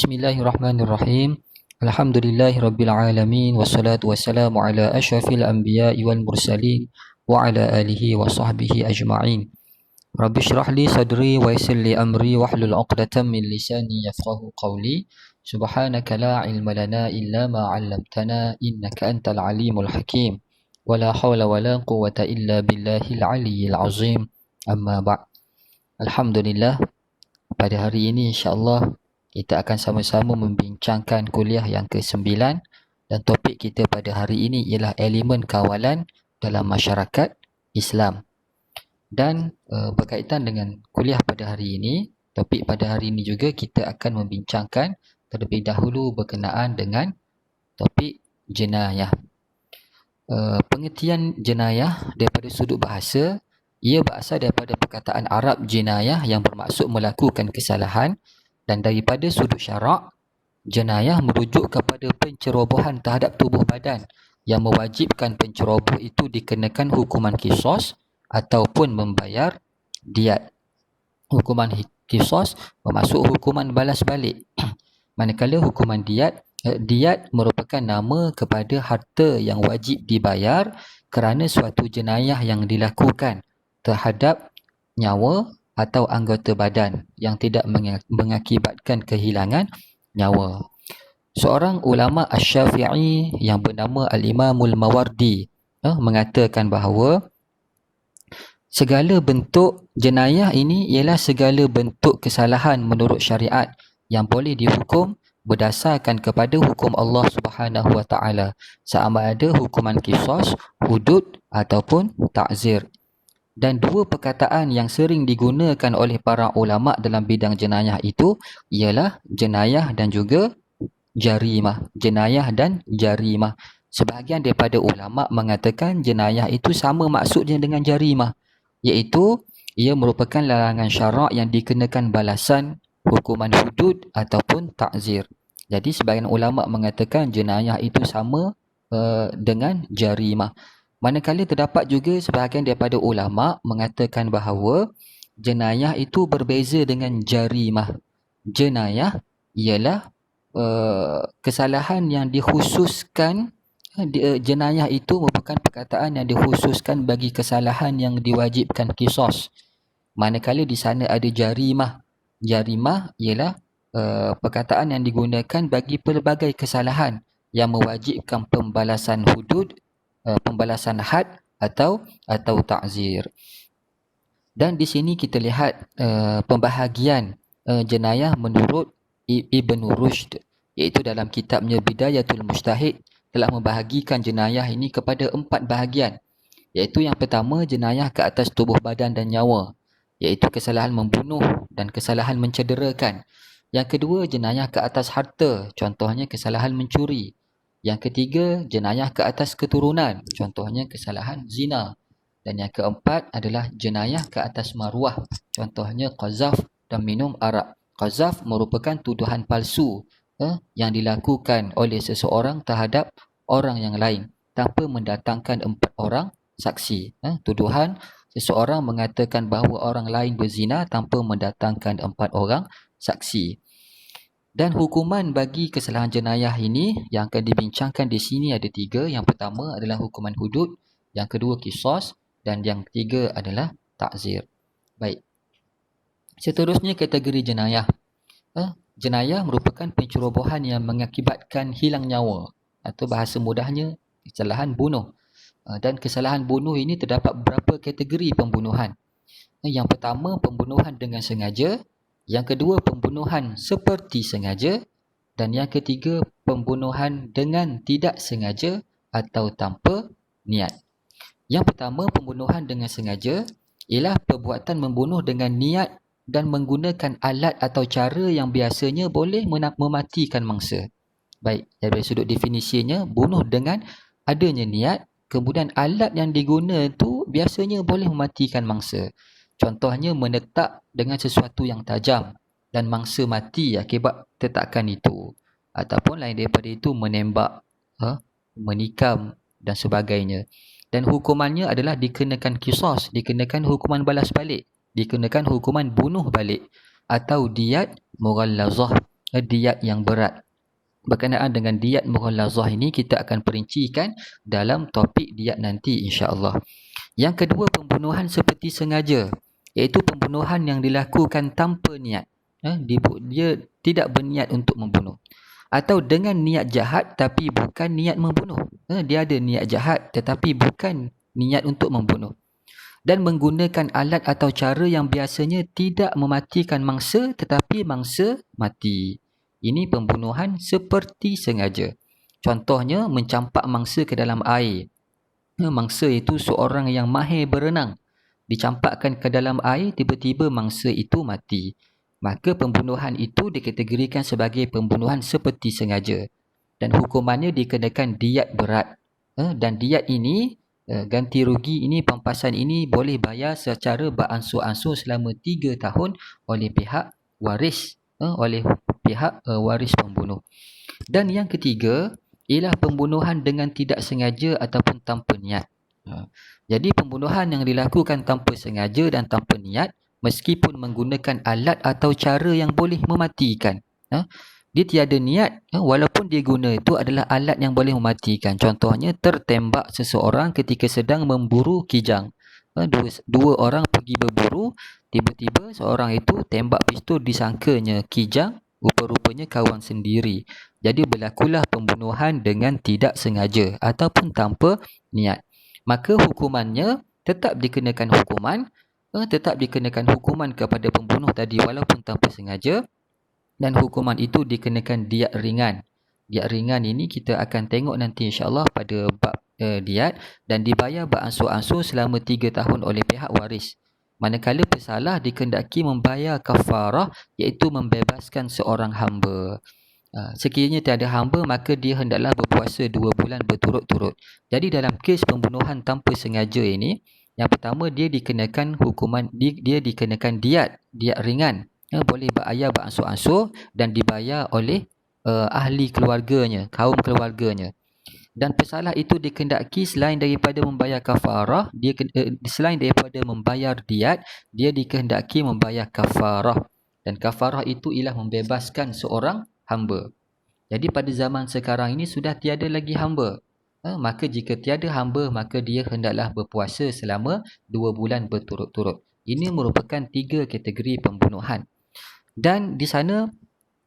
Bismillahirrahmanirrahim. Alhamdulillahirabbil alamin wassalatu wassalamu ala asyrafil anbiya'i wal mursalin wa ala alihi wa sahbihi ajma'in. Rabbi shrah li sadri wa yassir li amri wahlul 'uqdatam min lisani yafqahu qawli. Subhanaka la ilma lana illa ma 'allamtana innaka antal alimul hakim. Wala hawla wala quwwata illa billahil aliyyil azim. Amma ba'd. Alhamdulillah, pada hari ini insya-Allah kita akan sama-sama membincangkan kuliah yang ke-9 dan topik kita pada hari ini ialah elemen kawalan dalam masyarakat Islam. Dan berkaitan dengan kuliah pada hari ini, topik pada hari ini juga kita akan membincangkan terlebih dahulu berkenaan dengan topik jenayah. Pengertian jenayah daripada sudut bahasa, ia berasal daripada perkataan Arab jenayah yang bermaksud melakukan kesalahan, dan daripada sudut syarak, jenayah merujuk kepada pencerobohan terhadap tubuh badan yang mewajibkan penceroboh itu dikenakan hukuman qisas ataupun membayar diat. Hukuman qisas bermaksud hukuman balas balik. Manakala hukuman diat merupakan nama kepada harta yang wajib dibayar kerana suatu jenayah yang dilakukan terhadap nyawa atau anggota badan yang tidak mengakibatkan kehilangan nyawa. Seorang ulama Asy-Syafi'i yang bernama Al-Imamul Mawardi mengatakan bahawa segala bentuk jenayah ini ialah segala bentuk kesalahan menurut syariat yang boleh dihukum berdasarkan kepada hukum Allah Subhanahu Wa Taala, sama ada hukuman qisas, hudud ataupun ta'zir. Dan dua perkataan yang sering digunakan oleh para ulama dalam bidang jenayah itu ialah jenayah dan juga jarimah. Jenayah dan jarimah. Sebahagian daripada ulama mengatakan jenayah itu sama maksudnya dengan jarimah, iaitu ia merupakan larangan syarak yang dikenakan balasan, hukuman hudud ataupun ta'zir. Jadi sebahagian ulama mengatakan jenayah itu sama dengan jarimah. Manakala terdapat juga sebahagian daripada ulama mengatakan bahawa jenayah itu berbeza dengan jarimah. Jenayah ialah kesalahan yang dikhususkan, jenayah itu merupakan perkataan yang dikhususkan bagi kesalahan yang diwajibkan qisas. Manakala di sana ada jarimah. Jarimah ialah perkataan yang digunakan bagi pelbagai kesalahan yang mewajibkan pembalasan hudud, pembalasan had atau ta'zir. Dan di sini kita lihat pembahagian jenayah menurut Ibn Rushd, iaitu dalam kitabnya Bidayatul Mujtahid telah membahagikan jenayah ini kepada 4 bahagian, iaitu yang pertama jenayah ke atas tubuh badan dan nyawa, iaitu kesalahan membunuh dan kesalahan mencederakan. Yang kedua jenayah ke atas harta, contohnya kesalahan mencuri. Yang ketiga, jenayah ke atas keturunan, contohnya kesalahan zina. Dan yang keempat adalah jenayah ke atas maruah, contohnya qazaf dan minum arak. Qazaf merupakan tuduhan palsu yang dilakukan oleh seseorang terhadap orang yang lain tanpa mendatangkan 4 orang saksi. Tuduhan seseorang mengatakan bahawa orang lain berzina tanpa mendatangkan 4 orang saksi. Dan hukuman bagi kesalahan jenayah ini yang akan dibincangkan di sini ada 3. Yang pertama adalah hukuman hudud, yang kedua qisas, dan yang ketiga adalah ta'zir. Baik. Seterusnya kategori jenayah. Jenayah merupakan pencerobohan yang mengakibatkan hilang nyawa, atau bahasa mudahnya kesalahan bunuh. Dan kesalahan bunuh ini terdapat beberapa kategori pembunuhan. Yang pertama, pembunuhan dengan sengaja. Yang kedua, pembunuhan seperti sengaja. Dan yang ketiga, pembunuhan dengan tidak sengaja atau tanpa niat. Yang pertama, pembunuhan dengan sengaja ialah perbuatan membunuh dengan niat dan menggunakan alat atau cara yang biasanya boleh mematikan mangsa. Baik, dari sudut definisinya, bunuh dengan adanya niat, kemudian alat yang digunakan itu biasanya boleh mematikan mangsa. Contohnya menetak dengan sesuatu yang tajam dan mangsa mati akibat tetakan itu. Ataupun lain daripada itu menembak, menikam dan sebagainya. Dan hukumannya adalah dikenakan qisas, dikenakan hukuman balas balik, dikenakan hukuman bunuh balik atau diat mughallazah diat yang berat. Berkenaan dengan diat mughallazah ini kita akan perincikan dalam topik diat nanti insya-Allah. Yang kedua, pembunuhan seperti sengaja, iaitu pembunuhan yang dilakukan tanpa niat. Dia tidak berniat untuk membunuh. Atau dengan niat jahat tapi bukan niat membunuh. Dia ada niat jahat tetapi bukan niat untuk membunuh. Dan menggunakan alat atau cara yang biasanya tidak mematikan mangsa tetapi mangsa mati. Ini pembunuhan seperti sengaja. Contohnya, mencampak mangsa ke dalam air. Mangsa itu seorang yang mahir berenang. Dicampakkan ke dalam air, tiba-tiba mangsa itu mati. Maka pembunuhan itu dikategorikan sebagai pembunuhan seperti sengaja. Dan hukumannya dikenakan diat berat. Dan diat ini, ganti rugi ini, pampasan ini boleh bayar secara beransur-ansur selama 3 tahun oleh pihak waris. Oleh pihak waris pembunuh. Dan yang ketiga ialah pembunuhan dengan tidak sengaja ataupun tanpa niat. Jadi pembunuhan yang dilakukan tanpa sengaja dan tanpa niat, meskipun menggunakan alat atau cara yang boleh mematikan. Dia tiada niat, walaupun dia guna itu adalah alat yang boleh mematikan. Contohnya, tertembak seseorang ketika sedang memburu kijang. Dua orang pergi berburu, tiba-tiba seorang itu tembak pistol, disangkanya kijang, rupa-rupanya kawan sendiri. Jadi berlakulah pembunuhan dengan tidak sengaja ataupun tanpa niat. Maka hukumannya tetap dikenakan hukuman kepada pembunuh tadi walaupun tanpa sengaja, dan hukuman itu dikenakan diat ringan. Diat ringan ini kita akan tengok nanti insya-Allah pada bab diat, dan dibayar beransur-ansur selama 3 tahun oleh pihak waris. Manakala pesalah dikehendaki membayar kafarah, iaitu membebaskan seorang hamba. Sekiranya tiada hamba, maka dia hendaklah berpuasa 2 bulan berturut-turut. Jadi dalam kes pembunuhan tanpa sengaja ini, yang pertama dia dikenakan hukuman, dia dikenakan diat ringan. Boleh bayar beransur-ansur dan dibayar oleh ahli keluarganya, kaum keluarganya. Dan pesalah itu dikehendaki selain daripada membayar kafarah, selain daripada membayar diat, dia dikehendaki membayar kafarah. Dan kafarah itu ialah membebaskan seorang hamba. Jadi pada zaman sekarang ini sudah tiada lagi hamba. Maka jika tiada hamba, maka dia hendaklah berpuasa selama 2 bulan berturut-turut. Ini merupakan 3 kategori pembunuhan. Dan di sana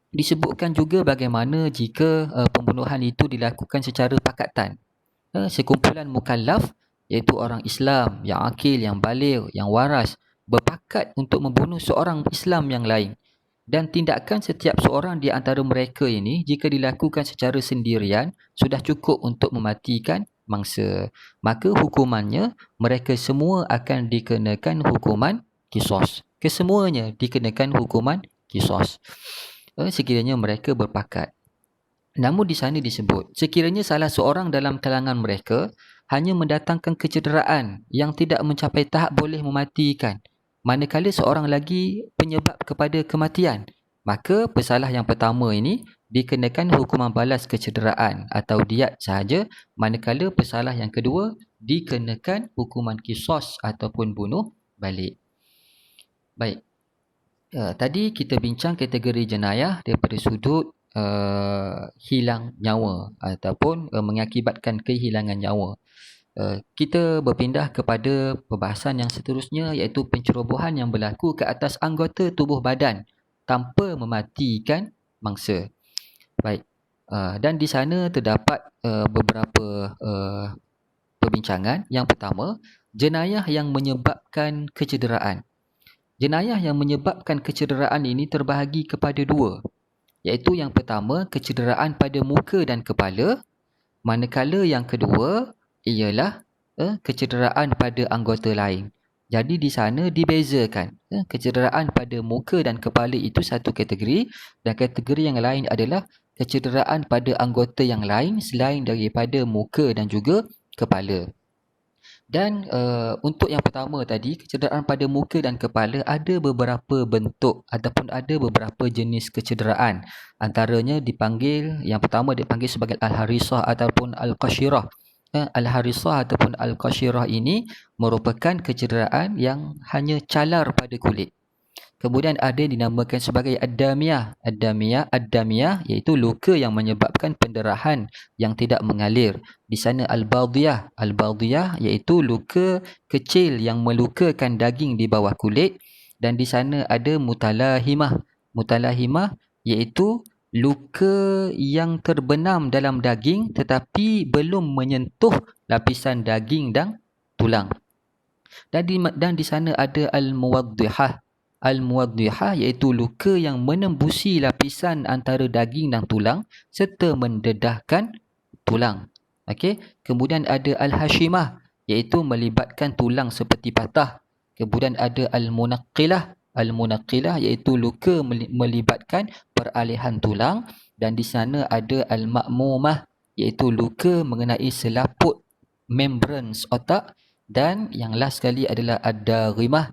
disebutkan juga bagaimana jika pembunuhan itu dilakukan secara pakatan. Sekumpulan mukallaf, iaitu orang Islam yang akil, yang baligh, yang waras, berpakat untuk membunuh seorang Islam yang lain. Dan tindakan setiap seorang di antara mereka ini, jika dilakukan secara sendirian, sudah cukup untuk mematikan mangsa. Maka hukumannya, mereka semua akan dikenakan hukuman qisas. Kesemuanya dikenakan hukuman qisas sekiranya mereka berpakat. Namun di sana disebut, sekiranya salah seorang dalam kalangan mereka hanya mendatangkan kecederaan yang tidak mencapai tahap boleh mematikan, manakala seorang lagi penyebab kepada kematian, maka pesalah yang pertama ini dikenakan hukuman balas kecederaan atau diat sahaja, manakala pesalah yang kedua dikenakan hukuman qisas ataupun bunuh balik. Baik. Tadi kita bincang kategori jenayah daripada sudut hilang nyawa ataupun mengakibatkan kehilangan nyawa. Kita berpindah kepada perbahasan yang seterusnya, iaitu pencerobohan yang berlaku ke atas anggota tubuh badan tanpa mematikan mangsa. Baik. Dan di sana terdapat beberapa perbincangan. Yang pertama, jenayah yang menyebabkan kecederaan. Jenayah yang menyebabkan kecederaan ini terbahagi kepada 2, iaitu yang pertama kecederaan pada muka dan kepala, manakala yang kedua ialah kecederaan pada anggota lain. Jadi di sana dibezakan, kecederaan pada muka dan kepala itu satu kategori, dan kategori yang lain adalah kecederaan pada anggota yang lain selain daripada muka dan juga kepala. Dan untuk yang pertama tadi, kecederaan pada muka dan kepala, ada beberapa bentuk ataupun ada beberapa jenis kecederaan. Antaranya yang pertama dipanggil sebagai al-harisah ataupun al-qashirah. Al-harisah ataupun al-qashirah ini merupakan kecederaan yang hanya calar pada kulit. Kemudian ada yang dinamakan sebagai ad-damiyah. Ad-damiyah iaitu luka yang menyebabkan pendarahan yang tidak mengalir. Di sana al-baldiyah. Al-baldiyah iaitu luka kecil yang melukakan daging di bawah kulit. Dan di sana ada mutalahimah. Mutalahimah iaitu luka yang terbenam dalam daging tetapi belum menyentuh lapisan daging dan tulang. Dan di sana ada al-muwaddihah. Al-muwaddihah iaitu luka yang menembusi lapisan antara daging dan tulang serta mendedahkan tulang. Okey. Kemudian ada al-hashimah iaitu melibatkan tulang seperti patah. Kemudian ada al-munaqqilah. Al-munaqqilah iaitu luka melibatkan peralihan tulang. Dan di sana ada al-ma'mumah iaitu luka mengenai selaput membranes otak. Dan yang last sekali adalah ad-daghimah,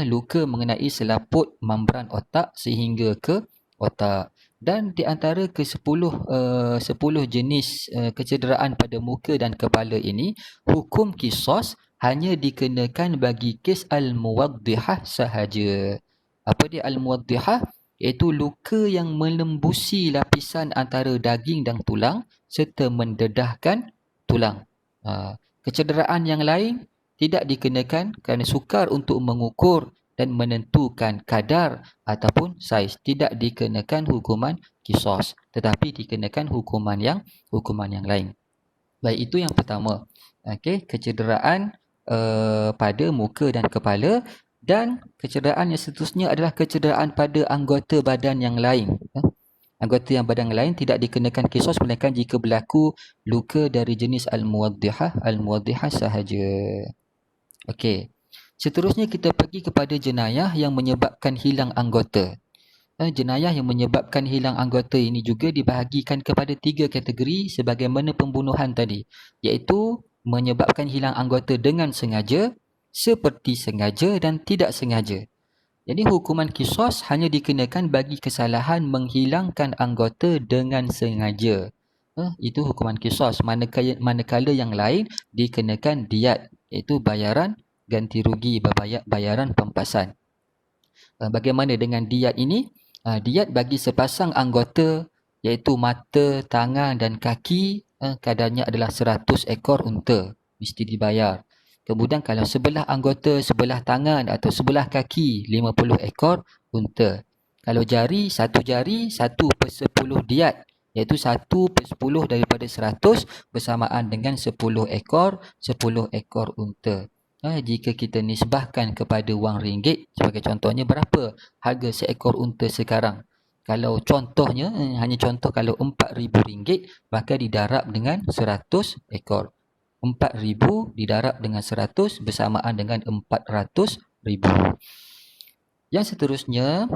luka mengenai selaput membran otak sehingga ke otak. Dan di antara ke-10 jenis kecederaan pada muka dan kepala ini, hukum qisas hanya dikenakan bagi kes al-muwaddihah sahaja. Apa dia al-muwaddihah? Iaitu luka yang melembusi lapisan antara daging dan tulang serta mendedahkan tulang. Kecederaan yang lain tidak dikenakan kerana sukar untuk mengukur dan menentukan kadar ataupun saiz. Tidak dikenakan hukuman qisas, tetapi dikenakan hukuman yang lain. Baik, itu yang pertama. Okey, kecederaan pada muka dan kepala. Dan kecederaan yang seterusnya adalah kecederaan pada anggota badan yang lain. Anggota yang badan lain tidak dikenakan qisas melainkan jika berlaku luka dari jenis al-muwaddihah sahaja. Okey. Seterusnya kita pergi kepada jenayah yang menyebabkan hilang anggota. Jenayah yang menyebabkan hilang anggota ini juga dibahagikan kepada 3 kategori sebagaimana pembunuhan tadi, iaitu menyebabkan hilang anggota dengan sengaja, seperti sengaja dan tidak sengaja. Jadi hukuman qisas hanya dikenakan bagi kesalahan menghilangkan anggota dengan sengaja. Itu hukuman qisas. Manakala yang lain dikenakan diyat, iaitu bayaran ganti rugi, bayaran pempasan. Bagaimana dengan diyat ini? Diyat bagi sepasang anggota iaitu mata, tangan dan kaki, kadarnya adalah 100 ekor unta mesti dibayar. Kemudian kalau sebelah anggota, sebelah tangan atau sebelah kaki 50 ekor unta. Kalau jari, satu jari 1/10 diyat, iaitu 1/10 daripada 100 bersamaan dengan 10 ekor unta. Jika kita nisbahkan kepada wang ringgit, sebagai contohnya, berapa harga seekor unta sekarang? Kalau contohnya, hanya contoh, kalau RM4,000, maka didarab dengan 100 ekor. 4,000 didarab dengan 100 bersamaan dengan 400,000. Yang seterusnya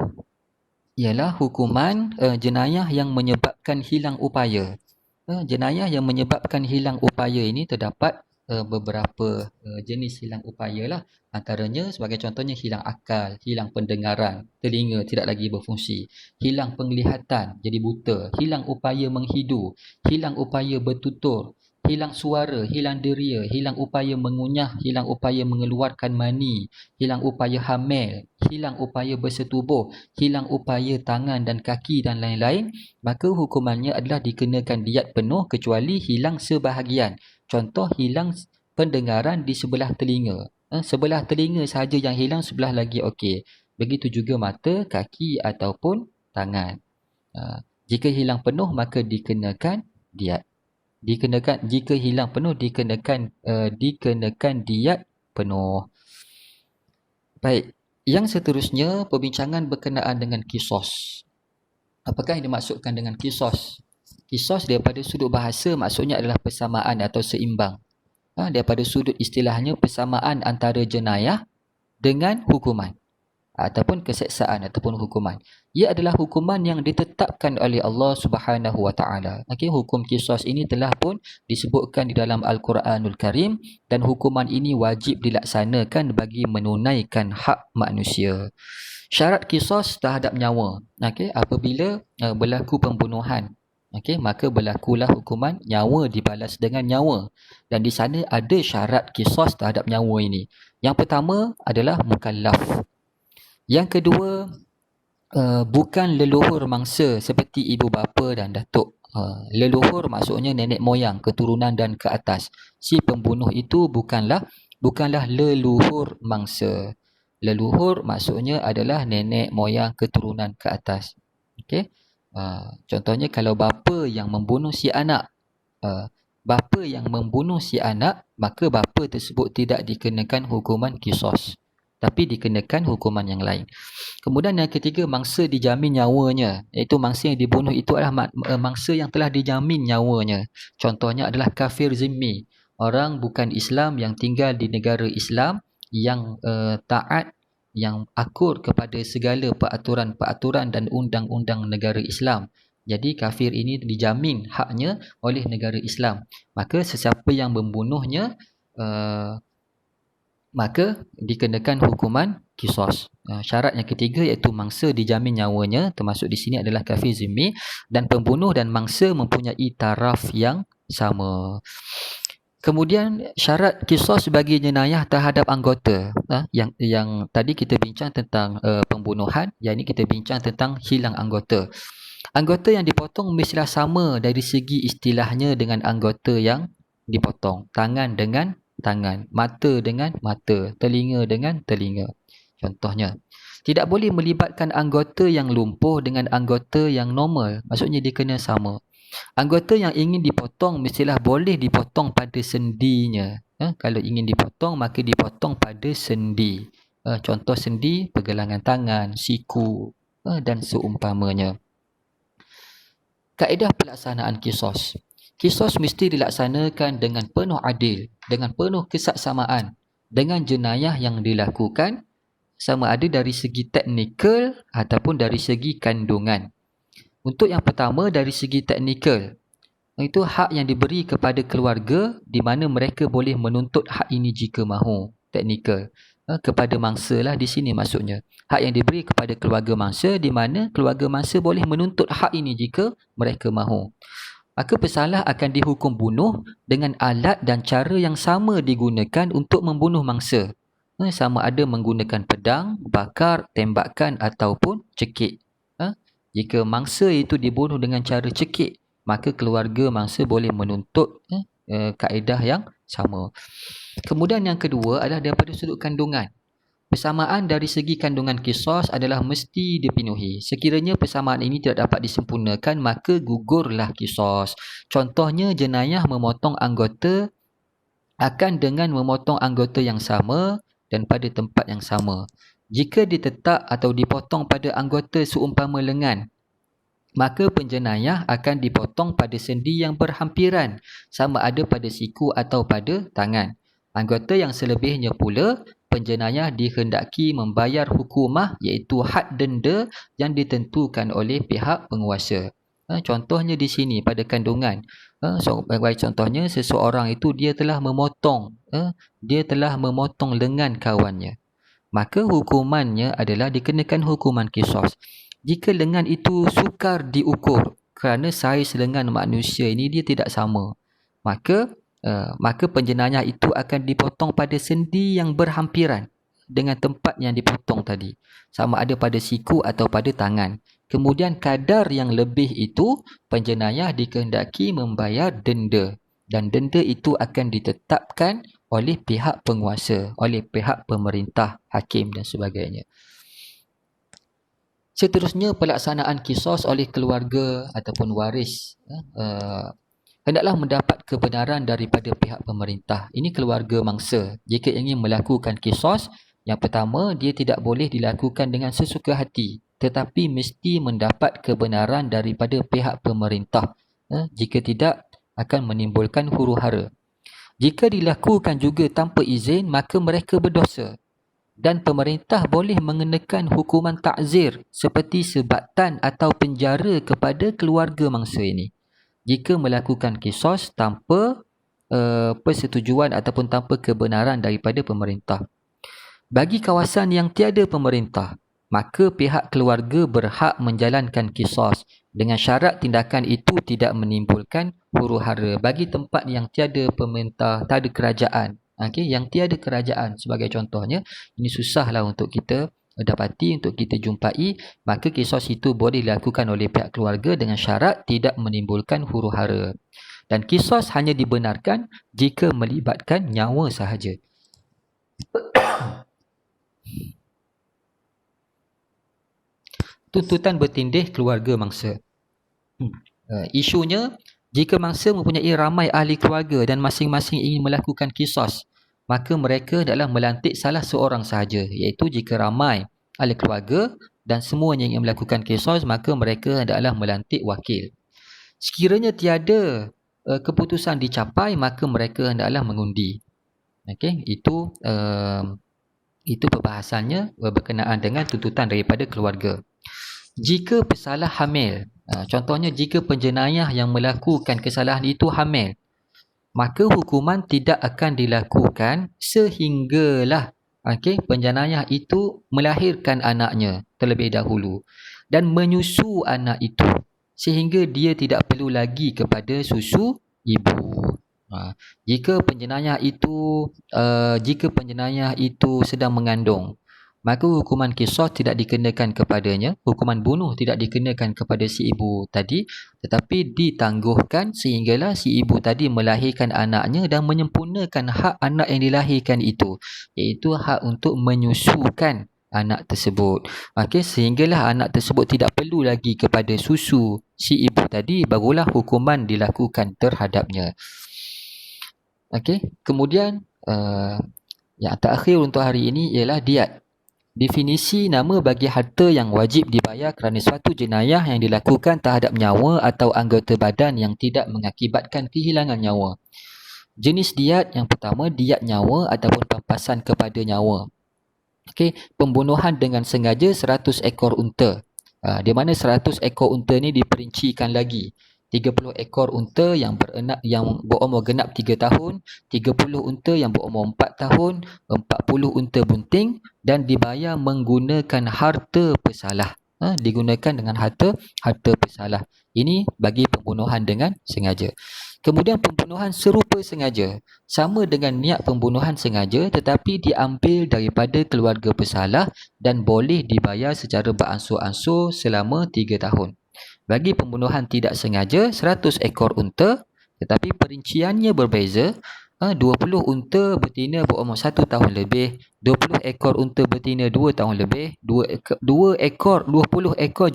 ialah hukuman jenayah yang menyebabkan hilang upaya. Jenayah yang menyebabkan hilang upaya ini terdapat beberapa jenis hilang upaya lah. Antaranya sebagai contohnya hilang akal, hilang pendengaran, telinga tidak lagi berfungsi, hilang penglihatan jadi buta, hilang upaya menghidu, hilang upaya bertutur, hilang suara, hilang deria, hilang upaya mengunyah, hilang upaya mengeluarkan mani, hilang upaya hamil, hilang upaya bersetubuh, hilang upaya tangan dan kaki dan lain-lain, maka hukumannya adalah dikenakan diyat penuh kecuali hilang sebahagian. Contoh, hilang pendengaran di sebelah telinga. Sebelah telinga sahaja yang hilang, sebelah lagi okey. Begitu juga mata, kaki ataupun tangan. Jika hilang penuh maka dikenakan diyat. Jika hilang penuh dikenakan diyat penuh. Baik, yang seterusnya perbincangan berkenaan dengan qisas. Apakah yang dimaksudkan dengan qisas? Qisas daripada sudut bahasa maksudnya adalah persamaan atau seimbang. Daripada sudut istilahnya, persamaan antara jenayah dengan hukuman ataupun keseksaan ataupun hukuman. Ia adalah hukuman yang ditetapkan oleh Allah Subhanahu Wa Taala. Okey, hukum qisas ini telah pun disebutkan di dalam Al-Quranul Karim dan hukuman ini wajib dilaksanakan bagi menunaikan hak manusia. Syarat qisas terhadap nyawa. Okey, apabila berlaku pembunuhan, okey, maka berlakulah hukuman nyawa dibalas dengan nyawa. Dan di sana ada syarat qisas terhadap nyawa ini. Yang pertama adalah mukallaf. Yang kedua, bukan leluhur mangsa seperti ibu bapa dan datuk. Leluhur maksudnya nenek moyang, keturunan dan ke atas. Si pembunuh itu bukanlah leluhur mangsa. Leluhur maksudnya adalah nenek moyang, keturunan ke atas. Okey. Contohnya kalau bapa yang membunuh si anak, maka bapa tersebut tidak dikenakan hukuman qisas, tapi dikenakan hukuman yang lain. Kemudian yang ketiga, mangsa dijamin nyawanya, iaitu mangsa yang dibunuh itu adalah mangsa yang telah dijamin nyawanya. Contohnya adalah kafir zimmi, orang bukan Islam yang tinggal di negara Islam, yang taat, yang akur kepada segala peraturan-peraturan dan undang-undang negara Islam. Jadi kafir ini dijamin haknya oleh negara Islam. Maka sesiapa yang membunuhnya maka dikenakan hukuman qisas. Syarat yang ketiga iaitu mangsa dijamin nyawanya, termasuk di sini adalah kafir zimmi, dan pembunuh dan mangsa mempunyai taraf yang sama. Kemudian syarat qisas bagi jenayah terhadap anggota. Yang tadi kita bincang tentang pembunuhan, yang ini kita bincang tentang hilang anggota. Anggota yang dipotong mestilah sama dari segi istilahnya dengan anggota yang dipotong. Tangan dengan tangan, mata dengan mata, telinga dengan telinga. Contohnya, tidak boleh melibatkan anggota yang lumpuh dengan anggota yang normal. Maksudnya dia kena sama. Anggota yang ingin dipotong mestilah boleh dipotong pada sendinya. Kalau ingin dipotong, maka dipotong pada sendi. Contoh sendi, pergelangan tangan, siku dan seumpamanya. Kaedah pelaksanaan qisas. Qisas mesti dilaksanakan dengan penuh adil, dengan penuh kesaksamaan, dengan jenayah yang dilakukan sama ada dari segi teknikal ataupun dari segi kandungan. Untuk yang pertama, dari segi teknikal, itu hak yang diberi kepada keluarga di mana mereka boleh menuntut hak ini jika mahu. Teknikal. Kepada mangsa lah di sini maksudnya. Hak yang diberi kepada keluarga mangsa di mana keluarga mangsa boleh menuntut hak ini jika mereka mahu. Maka pesalah akan dihukum bunuh dengan alat dan cara yang sama digunakan untuk membunuh mangsa. Sama ada menggunakan pedang, bakar, tembakan ataupun cekik. Jika mangsa itu dibunuh dengan cara cekik, maka keluarga mangsa boleh menuntut kaedah yang sama. Kemudian yang kedua adalah daripada sudut kandungan. Persamaan dari segi kandungan qisas adalah mesti dipenuhi. Sekiranya persamaan ini tidak dapat disempurnakan, maka gugurlah qisas. Contohnya, jenayah memotong anggota akan dengan memotong anggota yang sama dan pada tempat yang sama. Jika ditetak atau dipotong pada anggota seumpama lengan, maka penjenayah akan dipotong pada sendi yang berhampiran, sama ada pada siku atau pada tangan. Anggota yang selebihnya pula, penjenayah dihendaki membayar hukumah iaitu had denda yang ditentukan oleh pihak penguasa. Contohnya di sini pada kandungan. Contohnya seseorang itu dia telah memotong lengan kawannya. Maka hukumannya adalah dikenakan hukuman qisas. Jika lengan itu sukar diukur kerana saiz lengan manusia ini dia tidak sama, maka penjenayah itu akan dipotong pada sendi yang berhampiran dengan tempat yang dipotong tadi, sama ada pada siku atau pada tangan. Kemudian kadar yang lebih itu penjenayah dikehendaki membayar denda, dan denda itu akan ditetapkan oleh pihak penguasa, oleh pihak pemerintah, hakim dan sebagainya. Seterusnya, pelaksanaan qisas oleh keluarga ataupun waris hendaklah mendapat kebenaran daripada pihak pemerintah. Ini keluarga mangsa. Jika ingin melakukan qisas, yang pertama, dia tidak boleh dilakukan dengan sesuka hati, tetapi mesti mendapat kebenaran daripada pihak pemerintah. Jika tidak, akan menimbulkan huru-hara. Jika dilakukan juga tanpa izin, maka mereka berdosa. Dan pemerintah boleh mengenakan hukuman ta'zir seperti sebatan atau penjara kepada keluarga mangsa ini jika melakukan qisas tanpa persetujuan ataupun tanpa kebenaran daripada pemerintah. Bagi kawasan yang tiada pemerintah, maka pihak keluarga berhak menjalankan qisas dengan syarat tindakan itu tidak menimbulkan huru-hara. Bagi tempat yang tiada pemerintah, tiada kerajaan, yang tiada kerajaan sebagai contohnya, ini susahlah untuk kita dapati, untuk kita jumpai, maka kisos itu boleh dilakukan oleh pihak keluarga dengan syarat tidak menimbulkan huru-hara. Dan kisos hanya dibenarkan jika melibatkan nyawa sahaja. Tuntutan bertindih keluarga mangsa. Isunya, jika mangsa mempunyai ramai ahli keluarga dan masing-masing ingin melakukan kisos, maka mereka adalah melantik salah seorang sahaja, iaitu jika ramai ahli keluarga dan semuanya ingin melakukan kisos, maka mereka adalah melantik wakil. Sekiranya tiada keputusan dicapai, maka mereka hendaklah mengundi. Okey, itu perbahasannya berkenaan dengan tuntutan daripada keluarga. Jika pesalah hamil, contohnya jika penjenayah yang melakukan kesalahan itu hamil, maka hukuman tidak akan dilakukan sehinggalah penjenayah itu melahirkan anaknya terlebih dahulu dan menyusu anak itu sehingga dia tidak perlu lagi kepada susu ibu. Jika penjenayah itu sedang mengandung, maka hukuman kisos tidak dikenakan kepadanya, hukuman bunuh tidak dikenakan kepada si ibu tadi, tetapi ditangguhkan sehinggalah si ibu tadi melahirkan anaknya dan menyempurnakan hak anak yang dilahirkan itu, iaitu hak untuk menyusukan anak tersebut. Sehinggalah anak tersebut tidak perlu lagi kepada susu si ibu tadi, barulah hukuman dilakukan terhadapnya. Kemudian yang terakhir untuk hari ini ialah diat. Definisi nama bagi harta yang wajib dibayar kerana suatu jenayah yang dilakukan terhadap nyawa atau anggota badan yang tidak mengakibatkan kehilangan nyawa. Jenis diat yang pertama, diat nyawa ataupun pampasan kepada nyawa. Pembunuhan dengan sengaja 100 ekor unta. Di mana 100 ekor unta ni diperincikan lagi. 30 ekor unta yang berumur genap 3 tahun, 30 unta yang berumur 4 tahun, 40 unta bunting dan dibayar menggunakan harta pesalah. Digunakan dengan harta pesalah. Ini bagi pembunuhan dengan sengaja. Kemudian pembunuhan serupa sengaja. Sama dengan niat pembunuhan sengaja tetapi diambil daripada keluarga pesalah dan boleh dibayar secara beransur-ansur selama 3 tahun. Bagi pembunuhan tidak sengaja, 100 ekor unta tetapi perinciannya berbeza. 20 unta betina berumur 1 tahun lebih, 20 ekor unta betina 2 tahun lebih, 20 ekor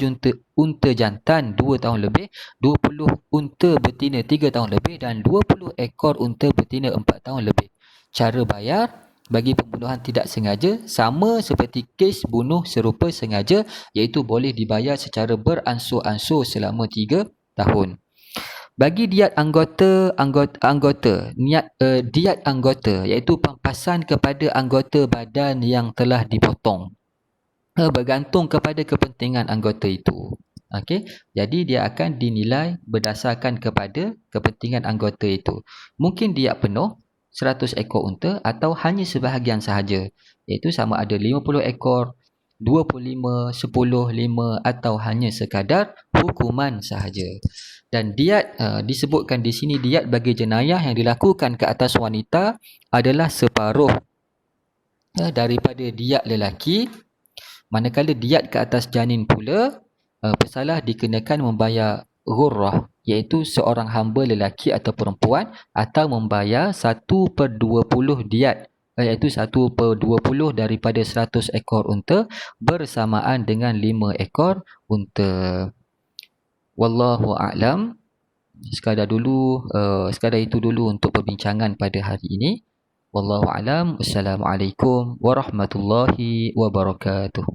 unta jantan 2 tahun lebih, 20 unta betina 3 tahun lebih dan 20 ekor unta betina 4 tahun lebih. Cara bayar bagi pembunuhan tidak sengaja sama seperti kes bunuh serupa sengaja, iaitu boleh dibayar secara beransur-ansur selama 3 tahun. Bagi diat anggota diat anggota iaitu pampasan kepada anggota badan yang telah dipotong, bergantung kepada kepentingan anggota itu. Jadi dia akan dinilai berdasarkan kepada kepentingan anggota itu. Mungkin diat penuh 100 ekor unta atau hanya sebahagian sahaja, iaitu sama ada 50 ekor, 25, 10, 5 atau hanya sekadar hukuman sahaja. Dan diat disebutkan di sini, diat bagi jenayah yang dilakukan ke atas wanita adalah separuh daripada diat lelaki, manakala diat ke atas janin pula pesalah dikenakan membayar ghurrah, iaitu seorang hamba lelaki atau perempuan, atau membayar 1/20 diat, iaitu 1/20 daripada 100 ekor unta bersamaan dengan 5 ekor unta. Wallahu a'lam. Sekadar itu dulu untuk perbincangan pada hari ini. Wallahu a'lam. Assalamualaikum warahmatullahi wabarakatuh.